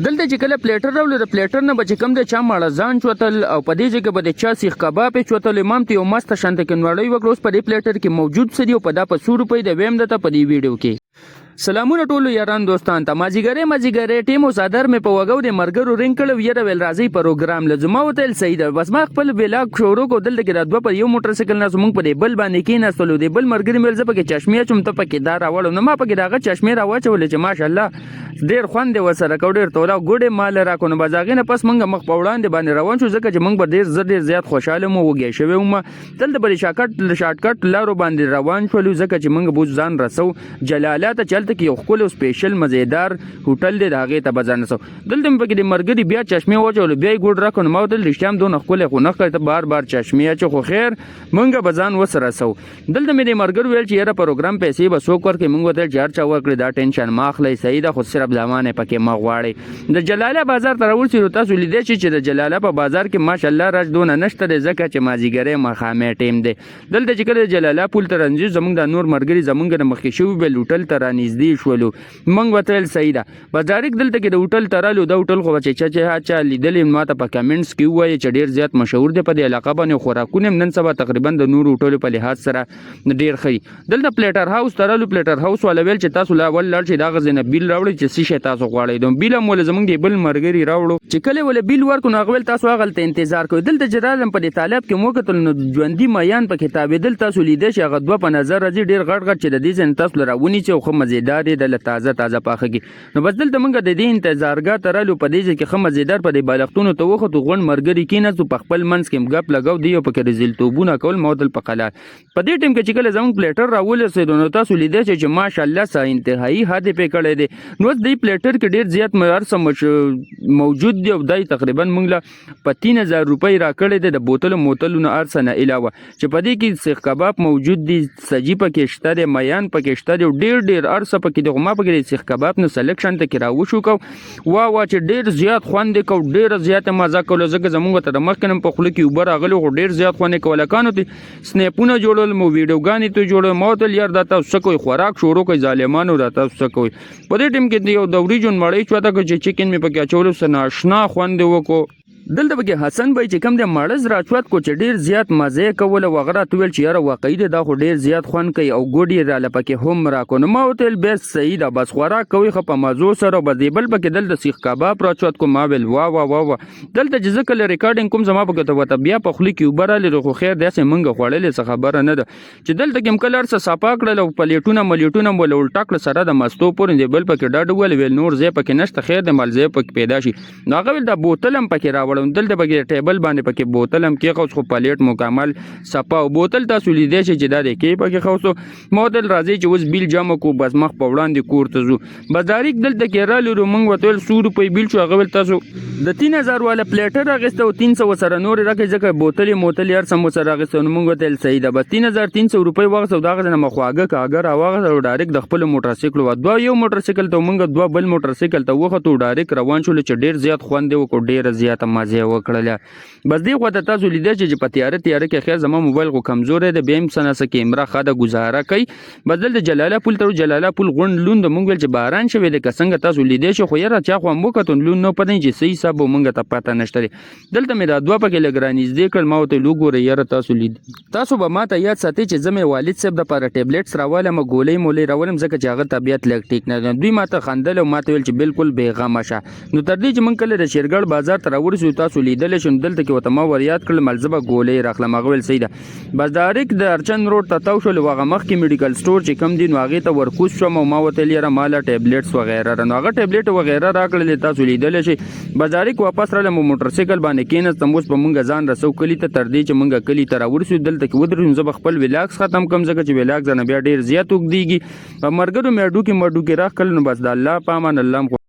دلته چې کله پلیټر راولې د پلیټر نه به چې کوم د چا ماړه ځان چوتل او په دې ځای کې به د چا سیخ کباب یې چوتل امام ته یو مسته شانته کې نوړی وکړه. اوس په دې پلیټر کې موجود څه دي او په دا په 100 روپۍ د ویم دته په دې ویډیو کې. سلامونه ټولو یاران دوستان ته مازیګری ټیم او صدر مې په وګو د مرګرو رینګ کړو یره ویل راځي پروګرام لزما وتل سید بس ما خپل بلاک شروع کو دلته کې د دوه پر یو موټر سایکل نه زمونږ په بل باندې کې نه سلو دی بل مرګري مې زپه کې چشمه چوم ته پکې دار راوړم نو ما پکې داغه چشمه راوچول چې ماشاءالله ډیر خوند وسره کو ډیر تولا ګوډه مال را کو نو بازاغې نه پس مونږ مخ په وړاندې باندې روان شو ځکه چې مونږ به ډیر زیات خوشاله مو وګی شوی ومه دلته بل شارټکټ لارو باندې روان شولو ځکه چې مونږ بوز ځان رسو جلالات چلته کې یو خپل سپیشل مزیدار هوټل دی داغه ته بازار نسو دلته په کې د مرګري بیا چشمه وچول بیا ګوډ را کو نو ما دل رښتیام دون خپل خو نه کړ ته بار چشمه چې خو خیر مونږ بزان وسره سو دلته مې د مرګر ویل چې یاره پروګرام پیسې به سو کور کې مونږ ته چار چا ورکړي دا ټینشن ما خلې سیده خو صرف زمانه پکې مغواړي د جلاله بازار تر ورسې تاسو لیدئ چې د جلاله په بازار کې ماشاءالله راج دون نشته ځکه چې مازیګری مخامه ټیم دی دلته چې کله جلاله پول تر انځي زمونږ د نور مرګري زمونږ د مخکې شو به لوټل تر نږدې شولو مونږ وتل سیده بازارک دلته کې د هوټل ترالو د هوټل خو چې چا لیدلې ماته په کمنټس کې وایي چې ډیر زیات مشهور دی په دې علاقه باندې خوراکونه نن سبا تقریبا د نور هوټل په لحاظ سره ډیر ښه دلته پلیټر هاوس ترالو پلیټر هاوس ولا ویل چې تاسو لا ول لړ چې دا غزنه بیل راوړي چې سې تاسو غواړئ دوم بیل مول زمونږ دی بل مرګري راوړو چې کله ول بیل ورکو نو غوول تاسو غلطه انتظار کوئ دلته جرالم په دې طالب کې موکتل نو ژوندۍ میان په کتاب دل تاسو لیدئ چې هغه دوه په نظر راځي ډیر غټ چې د دې ځن تاسو راونی چې خو مزیدار دی د تازه پاخه کې نو بس دلته مونږ د دې انتظارګه ترالو په دې کې خو مزیدار په دې بالښتونو ته وخت غون مرګري کې نه په خپل منځ کې غپ لګاو دی په کې رزلټوبونه کول مودل په قلار په دې ټیم کې چې کله زموږ پلیټر راول سره نو تاسو لیدئ چې ماشاءالله سا انتهایی حد په کړه دی نو دې پلیټر کې ډیر زیات معیار سم موجود دی او دای تقریبا مونږ له په 3000 روپۍ را کړې دی د بوتل موتلونو ارسنه علاوه چې په دې کې سیخ کباب موجود دی سجی پکې شته دی میان پکې شته دی ډیر ارسه پکې د ما پکې سیخ کباب نو سلیکشن ته کې راوشو کو وا چې ډیر زیات خوند کو ډیر زیات مزه کول زګه زموږ ته مخکنم په خله کې اوبر اغلو ډیر زیات خوند کول کانو ته سنیپونه جوړول مو ویډیوګانی ته جوړول مو ته یار دا تاسو کوئی خوراک شروع کوي ظالمانو دا تاسو کوئی په دې ټیم کې یو د اوریجن مړی چوتا چې چکن می پکې چولو سنا آشنا خوند وکړو دلته به حسن بای چې کم د ماړز راچوت کو چې ډیر زیات مزه کول وغیرہ تویل چې یاره واقعي دا خو ډیر زیات خوان کوي او ګوډي را لپکه هم را کو نو ما وتل بیس سیده بس خوراک کوي خو په مازو سره بدیبل پکې دلته سیخ کباب راچوت کو ما ویل وا دلته چې کله ریکارډینګ کوم زما پکې ته وته بیا په خلی کې وبراله خو خیر داسې منګه خوړلې څه خبره نه ده چې دلته کوم کلر څه صفا کړل او پلیټونه ول ولټاکل سره د مستو پورې دی بل پکې ډاډ ول نور زې پکې نشته خیر د مال زې پکې پیدا شي ناغه ول د بوتلم پکې راوړل دلته پکې ټیبل باندې پکې بوتل هم کې خو پلیټ مکمل صفا او بوتل تاسو لیدئ چې دا د کې پکې خوسو مودل راځي چې اوس بیل جمع کو بس مخ په وړاندې کور ته زو بازاریک دلته کې رالو موږ وتل 100 روپۍ بیل شو غول تاسو د 3000 والا پلیټر اغسته او 300 سره نور راکې ځکه بوتل هر سم سره اغسته نو موږ وتل صحیح ده بس 3300 روپۍ وغسه دا غزنه مخواګه کاګر اواغه او ډایرک د خپل موټر سایکل و دوه یو موټر سایکل ته موږ دوه بل موټر سایکل ته وخت او ډایرک روان شول چې ډیر زیات خوند وکړ ډیر زیات مزه وکړه بس دی خو ته تاسو لیدئ چې په تیاره کې خیر زما موبایل خو کمزور دی بیم سنه سکه کیمرا خاده گزاره کوي بدل د جلاله پول تر جلاله پول غون لوند مونږ ول چې باران شوی د کسنګ تاسو لیدئ چې خو یاره چا خو مو کتون لون نو پدې چې صحیح حساب مونږ ته پته نشته دلته مې دا دوه پکې لګرانیز دی کړ ما ته لوګو یاره تاسو لید تاسو به ما ته یاد ساتئ چې زمې والد صاحب د پر ټابلیټس راواله م ګولې مولې راولم ځکه چې هغه طبيعت لګ ټیک نه دوی ما ته خندل او ما ته ویل چې بالکل بیغمه شه نو تر دې چې مونږ کله د شیرګړ بازار ته راورسو تاسو لیدل شم دلته کې وته ما وریاد کړل ملزبه ګولې راخلم غوول سیده بس داریک د ارچن روډ ته تاو شول وغه مخ کې میډیکل سٹور چې کم دین واغې ته ورکوس شوم او ما وته لیره مالا ټابلیټس وغیرہ نو هغه ټابلیټ وغیرہ راکړل تاسو لیدل شي بس داریک واپس را لمو موټر سایکل باندې کینې تموس په مونږ ځان رسو کلی ته تر دې چې مونږ کلی ته راورسو دلته کې ودرې زب خپل ولاګس ختم کم ځکه چې ولاګ ځنه بیا ډیر زیات وګديږي مرګرو مېډو کې راخ کړل نو بس د الله پامان الله